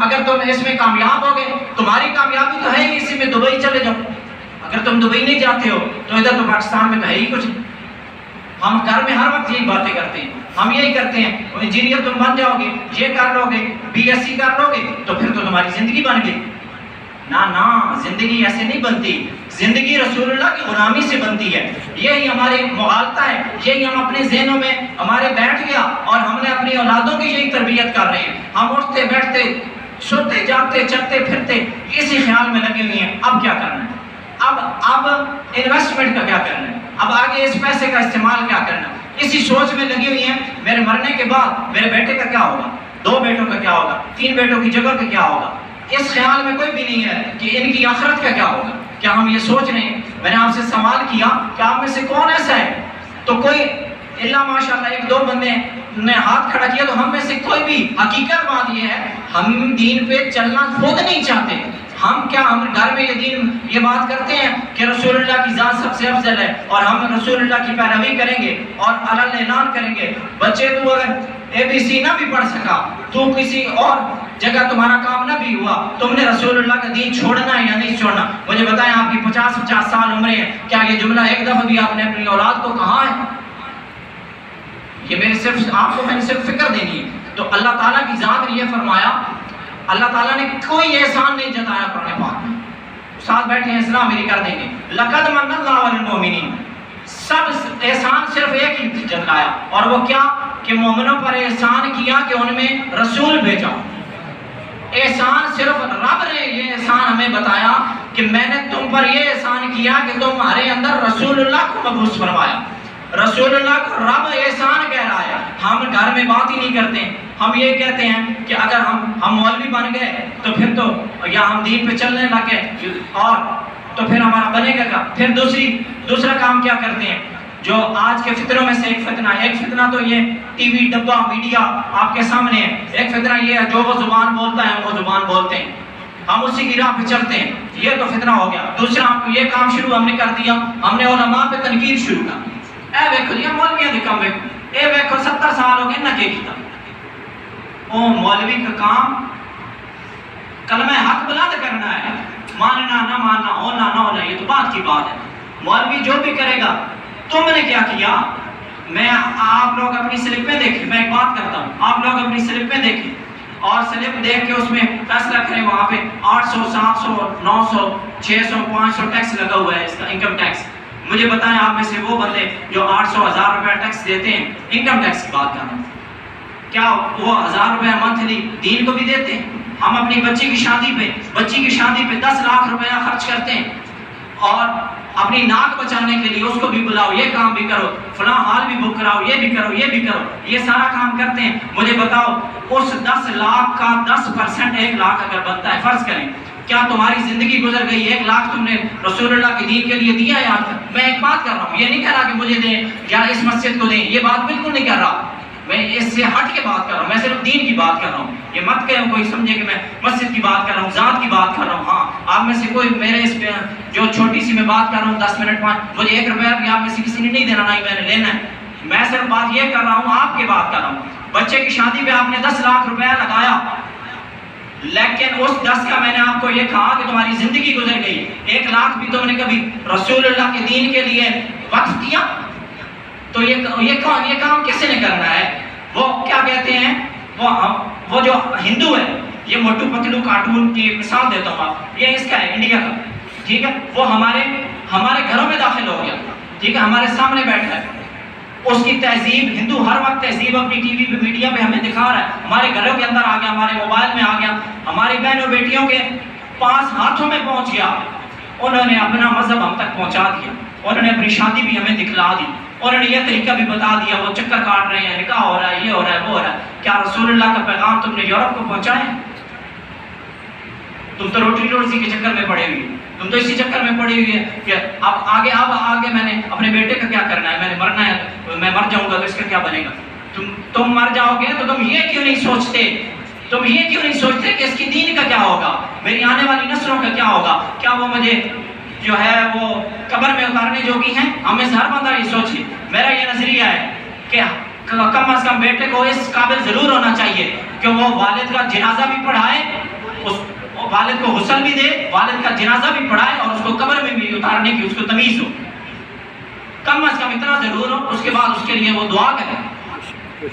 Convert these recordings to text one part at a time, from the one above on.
اگر تم اس میں کامیاب ہو گئے، تمہاری کامیابی تو ہے ہی اسی میں، دبئی چلے جاؤ۔ اگر تم دبئی نہیں جاتے ہو تو ادھر تو پاکستان میں تو ہے ہی کچھ نہیں۔ ہم گھر میں ہر وقت یہی باتیں کرتے ہیں، ہم یہی کرتے ہیں انجینئر تم بن جاؤ گے، یہ کر لو گے، بی ایس سی کر لو گے تو پھر تو تمہاری زندگی بن گئی۔ نہ زندگی ایسے نہیں بنتی، زندگی رسول اللہ کی غلامی سے بنتی ہے۔ یہی ہماری مغالطہ ہے، یہی ہم اپنے ذہنوں میں ہمارے بیٹھ گیا اور ہم نے اپنی اولادوں کی یہی تربیت کر رہے ہیں۔ ہم اٹھتے بیٹھتے سوتے جاگتے چلتے پھرتے اسی خیال میں لگے ہوئے ہیں اب کیا کرنا ہے، اب انویسٹمنٹ کا کیا کرنا ہے، اب آگے اس پیسے کا استعمال کیا کرنا ہے، اسی سوچ میں لگی ہوئی ہیں میرے مرنے کے بعد میرے بیٹے کا کیا ہوگا، 2 بیٹوں کا کیا ہوگا، 3 بیٹوں کی جگہ کا کیا ہوگا۔ اس خیال میں کوئی بھی نہیں ہے کہ ان کی آخرت کا کیا ہوگا۔ کیا ہم یہ سوچ رہے ہیں؟ میں نے آپ سے سوال کیا کہ آپ میں سے کون ایسا ہے، تو کوئی اللہ ماشاءاللہ 1-2 بندے نے ہاتھ کھڑا کیا، تو ہم میں سے کوئی بھی، حقیقت بات یہ ہے ہم دین پہ چلنا خود نہیں چاہتے۔ ہم گھر میں یہ بات کرتے ہیں کہ رسول اللہ کی ذات سب سے افضل ہے اور ہم رسول اللہ کی پیروی کریں گے اور علن اعلان کریں گے۔ بچے تو اگر ABC نہ بھی پڑھ سکا، تو کسی اور جگہ تمہارا کام نہ بھی ہوا، تم نے رسول اللہ کا دین چھوڑنا ہے یا نہیں چھوڑنا؟ مجھے بتائیں آپ کی 50 سال عمریں ہیں، کیا یہ جملہ ایک دفعہ بھی آپ نے اپنی اولاد کو کہا ہے؟ یہ آپ کو میں نے صرف فکر دینی ہے۔ تو اللہ تعالیٰ کی ذات نے یہ فرمایا، اللہ تعالیٰ نے کوئی احسان نہیں جتایا قرآن پاک میں۔ ساتھ بیٹھے ہیں اسلام میری کر دیں گے، لقد من اللہ علی المؤمنین، سب احسان صرف ایک ہی جتایا، اور وہ کیا کہ مومنوں پر احسان کیا کہ ان میں رسول بھیجا۔ احسان صرف رب نے یہ احسان ہمیں بتایا کہ میں نے تم پر یہ احسان کیا کہ تمہارے اندر رسول اللہ کو مبعوث فرمایا۔ رسول اللہ کو رب احسان کہہ رہا ہے، ہم گھر میں بات ہی نہیں کرتے ہیں۔ ہم یہ کہتے ہیں کہ اگر ہم مولوی بن گئے تو پھر تو یا ہم دین پہ چلنے لگے اور تو پھر ہمارا بنے گا۔ پھر دوسرا کام کیا کرتے ہیں، جو آج کے فتنوں میں سے ایک فتنہ تو یہ ٹی وی ڈبہ میڈیا آپ کے سامنے ہے۔ ایک فتنہ یہ ہے جو وہ زبان بولتا ہے وہ زبان بولتے ہیں، ہم اسی کی راہ پہ چلتے ہیں، یہ تو فتنہ ہو گیا۔ دوسرا یہ کام شروع ہم نے کر دیا، ہم نے علماء پہ تنقید شروع کر دی۔ اے ویکھو یہ مولویاں دی کم ویکھو، اے ویکھو 70 سال ہو گئے نہ کہ کیتا۔ او مولوی کا کام کلمہ حق بلند کرنا ہے، ماننا نہ ماننا، ہونا نہ ہونا یہ تو بات کی بات ہے۔ مولوی جو بھی کرے گا، تم نے کیا کیا؟ آپ لوگ اپنی سلپ میں دیکھیں، میں ایک بات کرتا ہوں، آپ لوگ اپنی سلپ میں دیکھیں اور سلپ دیکھ کے اس میں فیصلہ کریں، وہاں پہ 800 700 900 600 500 ٹیکس لگا ہوا ہے، اس کا انکم ٹیکس۔ مجھے بتائیں آپ میں سے وہ بندے جو 800 1000 روپے ٹیکس دیتے ہیں، انکم ٹیکس کی بات کر رہے ہیں، کیا وہ 1000 روپے منتھلی دین کو بھی دیتے ہیں؟ ہم اپنی بچی کی شادی پہ 10 لاکھ روپیہ خرچ کرتے ہیں اور اپنی ناک بچانے کے لیے اس کو بھی بلاؤ، یہ کام بھی کرو، فلاں حال بھی بک کراؤ، یہ بھی کرو، یہ بھی کرو، یہ سارا کام کرتے ہیں۔ مجھے بتاؤ اس 10 لاکھ کا 10% 1 لاکھ اگر بنتا ہے، فرض کریں کیا تمہاری زندگی گزر گئی 1 لاکھ تم نے رسول اللہ کے دین کے لیے دیا ہے آج تک؟ میں ایک بات کر رہا ہوں، یہ نہیں کہہ رہا کہ مجھے دیں یا اس مسجد کو دیں، یہ بات بالکل نہیں کر رہا، میں اس سے ہٹ کے بات کر رہا ہوں، میں صرف دین کی بات کر رہا ہوں۔ یہ مت کہیں کوئی سمجھے کہ میں مسجد کی بات کر رہا ہوں، ذات کی بات کر رہا ہوں۔ ہاں آپ میں سے کوئی میرے اس پہ جو چھوٹی سی میں بات کر رہا ہوں 10 منٹ 5 مجھے 1 روپیہ بھی آپ میں سے کسی نے نہیں دینا، نہ ہی میں نے لینا ہے۔ میں صرف بات یہ کر رہا ہوں، آپ کی بات کر رہا ہوں۔ بچے کی شادی پہ آپ نے 10 لاکھ روپیہ لگایا، لیکن اس 10 کا میں نے آپ کو یہ کہا کہ تمہاری زندگی گزر گئی، 1 لاکھ بھی تم نے کبھی رسول اللہ کے دین کے لیے وقف کیا؟ تو یہ کام کس نے کرنا ہے؟ وہ کیا کہتے ہیں، وہ جو ہندو ہے، یہ موٹو پتلو کارٹون کی مثال دیتا ہوں آپ، یہ اس کا ہے انڈیا کا، ٹھیک ہے، وہ ہمارے گھروں میں داخل ہو گیا، ٹھیک ہے، ہمارے سامنے بیٹھا ہے، اس کی تہذیب، ہندو ہر وقت تہذیب اپنی ٹی وی پہ میڈیا پہ ہمیں دکھا رہا ہے، ہمارے گھروں کے اندر آ گیا، ہمارے موبائل میں آ گیا، ہماری بہنوں بیٹیوں کے پاس ہاتھوں میں پہنچ گیا، انہوں نے اپنا مذہب ہم تک پہنچا دیا، انہوں نے اپنی شادی بھی ہمیں دکھلا دی، انہوں نے یہ طریقہ بھی بتا دیا، وہ چکر کاٹ رہے ہیں، نکاح ہو رہا ہے، یہ ہو رہا ہے، وہ ہو رہا ہے۔ کیا رسول اللہ کا پیغام تم نے یورپ کو پہنچایا؟ تم تو روٹی روٹی کے چکر میں پڑے ہوئی، تم تو اسی چکر میں پڑی ہوئی ہے کہ اب آگے میں نے اپنے بیٹے کا کیا کرنا ہے، میں نے مرنا ہے، میں مر جاؤں گا تو اس کا کیا بنے گا؟ تم مر جاؤ گے تو تم یہ کیوں نہیں سوچتے کہ اس کی دین کا کیا ہوگا، میری آنے والی نسلوں کا کیا ہوگا؟ کیا وہ مجھے جو ہے وہ قبر میں اتارنے جوگی ہیں؟ ہم میں سے ہر بندہ یہ سوچے۔ میرا یہ نظریہ ہے کہ کم از کم بیٹے کو اس قابل ضرور ہونا چاہیے کہ وہ والد کا جنازہ بھی پڑھائے والد کو غسل بھی دے، والد کا جنازہ بھی پڑھائے اور اس کو قبر میں بھی اتارنے کی اس کو تمیز ہو، کم از کم اتنا ضرور ہو، اس کے بعد اس کے لیے وہ دعا کرے،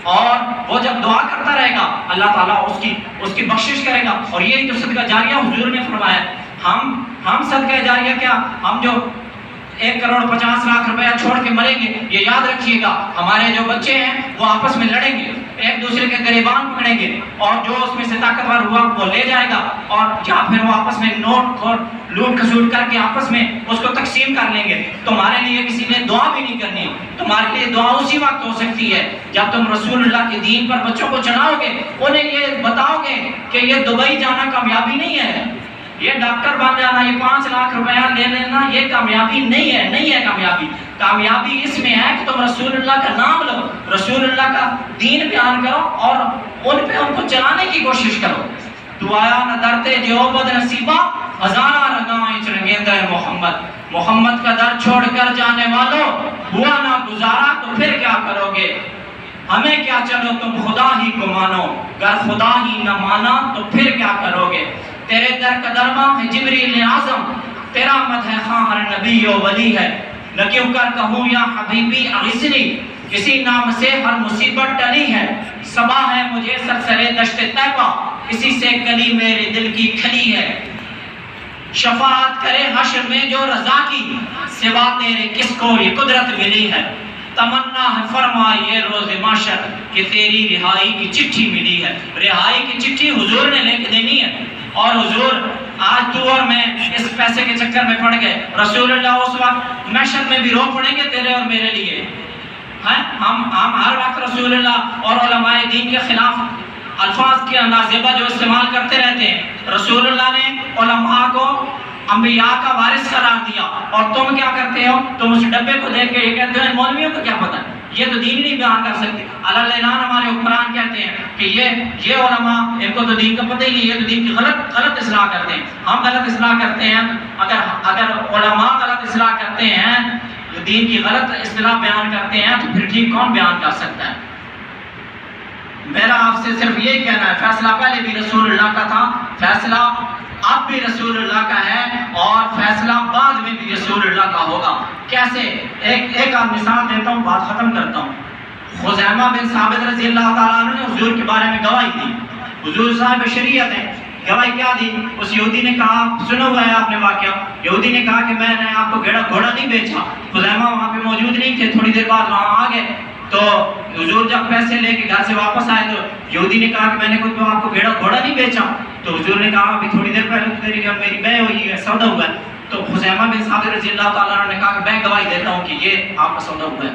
اور وہ جب دعا کرتا رہے گا اللہ تعالیٰ اس کی بخشش کرے گا۔ اور یہی تو صدقہ جاریہ حضور نے فرمایا، ہم صدقہ جاریہ کیا، ہم جو 1,50,00,000 روپیہ چھوڑ کے مریں گے، یہ یاد رکھیے گا ہمارے جو بچے ہیں وہ آپس میں لڑیں گے، ایک دوسرے کے گریبان پکڑیں گے، اور جو اس میں سے طاقتور ہوا وہ لے جائے گا، اور یا پھر وہ آپس میں نوٹ اور لوٹ کھسوٹ کر کے آپس میں اس کو تقسیم کر لیں گے۔ تمہارے لیے کسی نے دعا بھی نہیں کرنی، تمہارے لیے دعا اسی وقت ہو سکتی ہے جب تم رسول اللہ کے دین پر بچوں کو چلاؤ گے، انہیں یہ بتاؤ گے کہ یہ دبئی جانا کامیابی نہیں ہے، یہ ڈاکٹر بن جانا، یہ 5 لاکھ روپیہ لے لینا، یہ کامیابی نہیں ہے کامیابی۔ کامیابی اس میں ہے کہ تم رسول اللہ کا نام لو، رسول اللہ کا دین بیان کرو اور ان کو چلانے کی کوشش کرو۔ دعایا نہ درتے جو بد نصیبہ، ہزارہ رگائیں چرگیندہ محمد کا در چھوڑ کر جانے والوں، ہوا نہ گزارا تو پھر کیا کرو گے، ہمیں کیا چلو تم خدا ہی کو مانو، گر خدا ہی نہ مانا تو پھر کیا کرو گے، تیرے در قدرمہ ہے جبریل اعظم، تیرا مدح خواں ہر نبی و ولی ہے، نہ کیوں کر کہوں یا حبیبی اغثنی، اسی نام سے ہر مصیبت ٹلی ہے، صبا ہے مجھے سرسرے دشت طیبہ، اسی سے کلی میرے دل کی کھلی ہے، شفاعت کرے حشر میں جو رضا کی، سوا تیرے کس کو یہ قدرت ملی ہے، تمنا ہے فرمائیے روز محشر کہ تیری رہائی کی چٹھی ملی ہے۔ رہائی کی چٹھی حضور نے لے کے دینی ہے، اور حضور آج تو اور میں اس پیسے کے چکر میں پڑ گئے، رسول اللہ اس وقت محشر میں بھی رو پڑیں گے تیرے اور میرے لیے۔ ہم ہر وقت رسول اللہ اور علماء دین کے خلاف الفاظ کے نازیبہ جو استعمال کرتے رہتے ہیں، رسول اللہ نے علماء کو انبیاء کا وارث قرار دیا، اور تم کیا کرتے ہو، تم اس ڈبے کو دیکھ کے یہ کہتے ہو مولویوں کو کیا پتہ ہے، یہ تو دین نہیں بیان کر سکتے۔ اعلان ہمارے حکمران کہتے ہیں کہ یہ علماء، ان کو تو دین کا پتہ ہی نہیں، یہ تو دین کی غلط اصلاح کرتے ہیں۔ ہم غلط اصلاح کرتے ہیں، اگر علماء غلط اصلاح کرتے ہیں، دین کی غلط اصطلاح بیان کرتے ہیں، تو پھر ٹھیک کون بیان کر سکتا ہے؟ میرا آپ سے صرف یہی کہنا ہے، فیصلہ پہلے بھی رسول اللہ کا تھا، فیصلہ اب بھی رسول اللہ کا ہے، اور فیصلہ بعد میں بھی رسول اللہ کا ہوگا۔ کیسے؟ ایک مثال دیتا ہوں، بات ختم کرتا ہوں۔ خزیمہ بن ثابت رضی اللہ تعالیٰ عنہ نے حضور کے بارے میں گواہی دی، حضور صاحب شریعت ہے، گواہی کیا دی؟ اس یہودی نے کہا، سنا ہوا ہے آپ نے واقعہ، یہودی نے کہا کہ میں نے آپ کو گھوڑا نہیں بیچا۔ خزیمہ وہاں پہ موجود نہیں تھے، تھوڑی دیر بعد وہاں آ گئے، تو حضور جب پیسے لے کے گھر سے واپس آئے تو یہودی نے کہا کہ میں نے کوئی تو آپ کو گھوڑا نہیں بیچا، تو حضور نے کہا ابھی تھوڑی دیر پہلے تو تیری اور میری بے ہوئی ہے، سودا ہوا ہے۔ تو خزیمہ بن ثابت رضی اللہ تعالیٰ عنہ نے کہا کہ میں گواہی دیتا ہوں کہ یہ آپ کا سودا ہوا ہے۔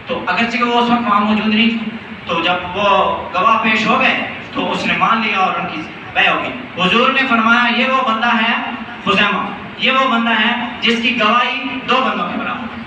تو اگرچہ کہ وہ اس وقت وہاں موجود نہیں تھے، تو جب وہ گواہ پیش ہو گئے تو اس نے مان لیا اور ان کی بے ہو گئی۔ حضور نے فرمایا یہ وہ بندہ ہے، خزیمہ یہ وہ بندہ ہے جس کی گواہی 2 بندوں کے برابر ہے۔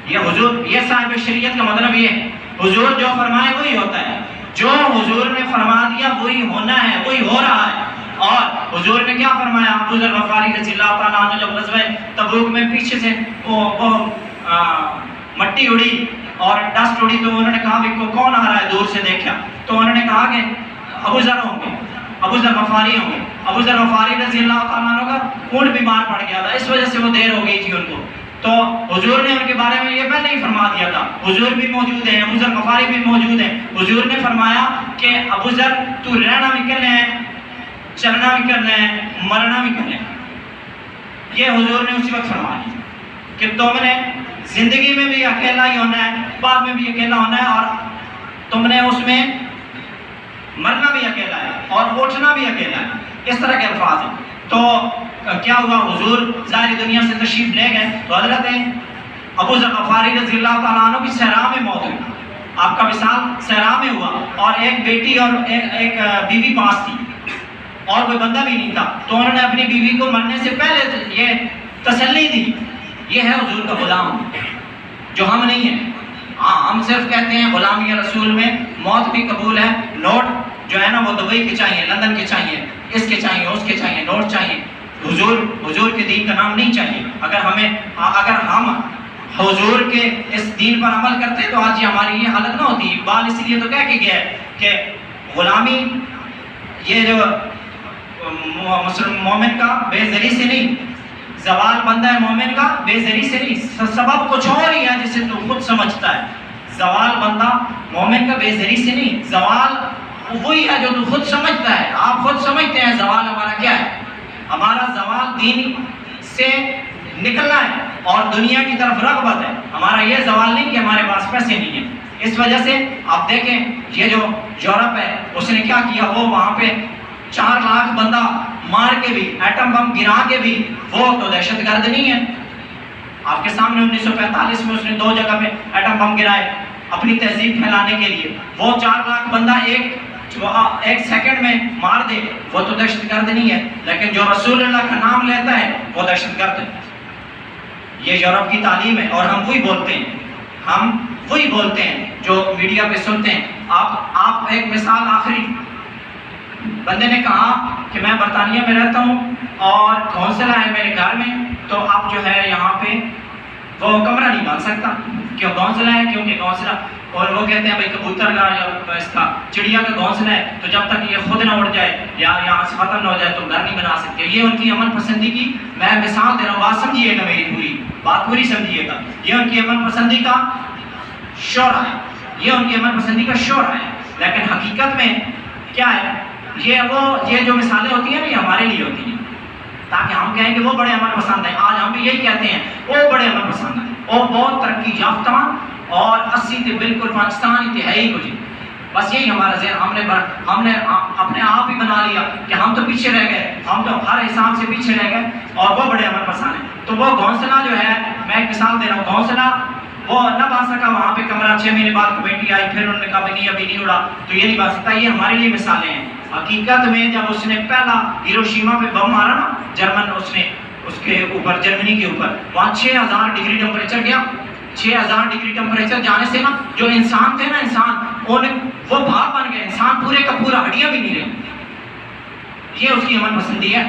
یہ حضور، یہ صاحب شریعت کا مطلب یہ ہے، حضور جو فرمائے وہی ہوتا ہے، جو حضور نے فرما دیا وہی ہونا ہے، وہی ہو رہا ہے۔ اور حضور نے کیا فرمایا؟ ابو ذر غفاری رضی اللہ تعالیٰ عنہ جب غزوہ تبوک میں پیچھے سے وہ مٹی اڑی اور ڈسٹ اڑی، تو انہوں نے کہا کہ کون آ رہا ہے، دور سے دیکھا تو انہوں نے کہا کہ ابو ذر ہوں گے، ابو ذر غفاری ہوں گے۔ ابو ذر غفاری رضی اللہ تعالیٰ عنہ کا اونٹ بیمار پڑ گیا تھا، اس وجہ سے وہ دیر ہو گئی تھی ان کو، تو حضور نے ان کے بارے میں یہ پہلے ہی فرما دیا تھا، حضور بھی موجود ہیں، ابو ذر غفاری بھی موجود ہیں۔ حضور نے فرمایا کہ ابو ذر تو رہنا بھی کرنا ہے، چلنا بھی کرنا ہے، مرنا بھی کرنا ہے۔ یہ حضور نے اسی وقت فرما دیا کہ تم نے زندگی میں بھی اکیلا ہی ہونا ہے، بعد میں بھی اکیلا ہونا ہے، اور تم نے اس میں مرنا بھی اکیلا ہے اور اٹھنا بھی اکیلا ہے۔ اس طرح کے الفاظ ہیں۔ تو کیا ہوا؟ حضور ظاہری دنیا سے تشریف لے گئے تو حضرت ابو ذر غفاری رضی اللہ تعالیٰ عنہ کی صحرا میں موت ہوئی، آپ کا وصال صحرا میں ہوا، اور ایک بیٹی اور ایک بیوی پاس تھی، اور کوئی بندہ بھی نہیں تھا، تو انہوں نے اپنی بیوی کو مرنے سے پہلے یہ تسلی دی، یہ ہے حضور کا غلام، جو ہم نہیں ہیں۔ ہم صرف کہتے ہیں غلامی رسول میں موت بھی قبول ہے، نوٹ جو ہے نا وہ دبئی کے چاہیے، لندن کے چاہیے، اس کے چاہیے، اس کے چاہیے، نوٹ چاہیے، حضور کے دین کا نام نہیں چاہیے۔ اگر ہم حضور کے اس دین پر عمل کرتے تو آج ہماری یہ حالت نہ ہوتی۔ اقبال اس لیے تو کہہ کے گیا ہے کہ غلامی، یہ جو مومن کا بے زری سے نہیں، زوال بندہ ہے مومن کا بے زری سے نہیں، سبب کچھ اور ہی ہے جسے تو خود سمجھتا ہے۔ زوال بندہ مومن کا بے زری سے نہیں، زوال وہی ہے جو تو خود سمجھتا ہے۔ آپ خود سمجھتے ہیں زوال ہمارا کیا ہے؟ ہمارا زوال دین سے نکلنا ہے اور دنیا کی طرف رغبت ہے، ہمارا یہ زوال نہیں کہ ہمارے پاس پیسے نہیں ہیں۔ اس وجہ سے آپ دیکھیں یہ جو یورپ ہے اس نے کیا کیا، وہ وہاں پہ 4 لاکھ بندہ مار کے بھی، ایٹم بم گرا کے بھی، وہ تو دہشت گرد نہیں ہے۔ آپ کے سامنے 1945 میں اس نے 2 جگہ پہ ایٹم بم گرائے اپنی تہذیب پھیلانے کے لیے، وہ 4 لاکھ بندہ ایک سیکنڈ میں مار دے، وہ تو دہشت گرد نہیں ہے۔ لیکن جو رسول اللہ کا نام لیتا ہے وہ دہشت گرد ہے۔ یہ یورپ کی تعلیم ہے اور ہم وہی بولتے ہیں جو میڈیا پہ سنتے ہیں۔ آپ ایک مثال، آخری بندے نے کہا کہ میں برطانیہ میں رہتا ہوں اور گھونسلہ ہے میرے گھر میں، تو آپ جو ہے یہاں پہ وہ کمرہ نہیں بن سکتا۔ کیوں گھونسلہ ہے؟ کیونکہ گھونسلہ، اور وہ کہتے ہیں بھائی کبوتر کا یا اس کا چڑیا کا گھونسلہ ہے، تو جب تک یہ خود نہ اڑ جائے یا یہاں سے ختم نہ ہو جائے تو گھر نہیں بنا سکتے۔ یہ ان کی امن پسندی کی میں مثال دے رہا ہوں، بات سمجھیے گا، میری پوری بات پوری سمجھیے گا۔ یہ ان کی امن پسندی کا شعرہ ہے، یہ ان کی امن پسندی کا شعرہ ہے۔ لیکن حقیقت میں کیا ہے، یہ جو مثالیں ہوتی ہیں نا، یہ ہمارے لیے ہوتی ہیں تاکہ ہم کہیں کہ وہ بڑے امن پسند ہیں۔ آج ہم بھی یہی کہتے ہیں وہ بڑے امن پسند ہیں، وہ بہت ترقی یافتہ اور 80 تے بالکل پاکستان انتہائی کچھ، بس یہی ہمارا ذہن، ہم نے اپنے آپ ہی بنا لیا کہ ہم تو پیچھے رہ گئے، ہم تو ہر حساب سے پیچھے رہ گئے اور وہ بڑے امن پسند ہیں۔ تو وہ گھونسلہ جو ہے، میں ایک مثال دے رہا ہوں، گھونسلہ وہ نہ بن سکا، وہاں پہ کمرہ 6 مہینے بعد کمیٹی آئی، پھر انہوں نے کہا نہیں ابھی نہیں اڑا، تو یہ نہیں بن سکتا۔ یہ ہمارے لیے مثالیں ہیں۔ حقیقت میں جب اس نے پہلا ہیروشیما پہ بم مارا نا، جرمن، اس کے اوپر، جرمنی کے اوپر، وہاں 6000 ڈگری ٹیمپریچر گیا۔ 6000 ڈگری ٹیمپریچر جانے سے نا جو انسان تھے نا، وہ بھاپ بن گئے، انسان پورے کا پورا، ہڈیاں بھی نہیں رہی۔ یہ اس کی امن پسندی ہے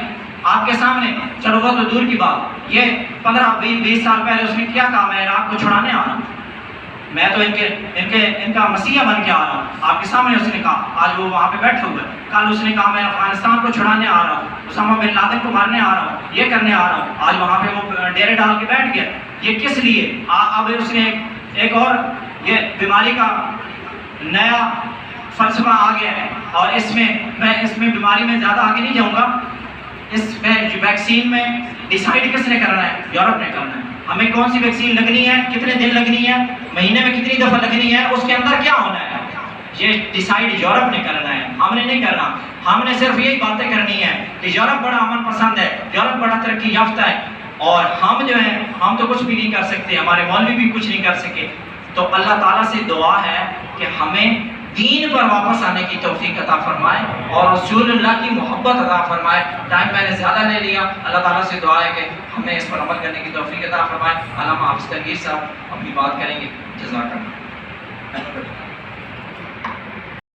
آپ کے سامنے۔ چلو وہ تو دور کی بات، یہ 15-20 سال پہلے اس نے کیا کہا، میں عراق کو چھڑانے آ رہا ہوں، میں تو ان کا مسیحا بن کے آ رہا ہوں۔ آپ کے سامنے اس نے کہا، آج وہ وہاں پہ بیٹھے ہوئے، کل اس نے کہا میں افغانستان کو چھڑانے آ رہا ہوں، اسامہ بن لادن کو مارنے آ رہا ہوں، یہ کرنے آ رہا ہوں۔ آج وہاں پہ وہ ڈیرے ڈال کے بیٹھ گیا، یہ کس لیے؟ اب اس نے ایک اور یہ بیماری کا نیا فلسفہ آ گیا ہے، اور اس میں بیماری میں زیادہ آگے نہیں جاؤں گا۔ اس میں ویکسین میں ڈیسائیڈ کس نے کرنا ہے؟ یورپ نے کرنا ہے۔ ہمیں کون سی ویکسین لگنی ہے، کتنے دن لگنی ہے، مہینے میں کتنی دفعہ لگنی ہے، اس کے اندر کیا ہونا ہے، یہ ڈیسائیڈ یورپ نے کرنا ہے، ہم نے نہیں کرنا۔ ہم نے صرف یہی باتیں کرنی ہے کہ یورپ بڑا امن پسند ہے، یورپ بڑا ترقی یافتہ ہے، اور ہم جو ہیں ہم تو کچھ بھی نہیں کر سکتے، ہمارے مولوی بھی کچھ نہیں کر سکے۔ تو اللہ تعالیٰ سے دعا ہے کہ ہمیں دین پر واپس آنے کی توفیق عطا فرمائے اور رسول اللہ کی محبت عطا فرمائے۔ ٹائم میں نے زیادہ لے لیا، اللہ تعالیٰ سے دعا ہے کہ ہمیں اس پر عمل کرنے کی توفیق عطا فرمائے۔ علامہ حافظ تنویر صاحب اپنی بات کریں گے، جزاک اللہ۔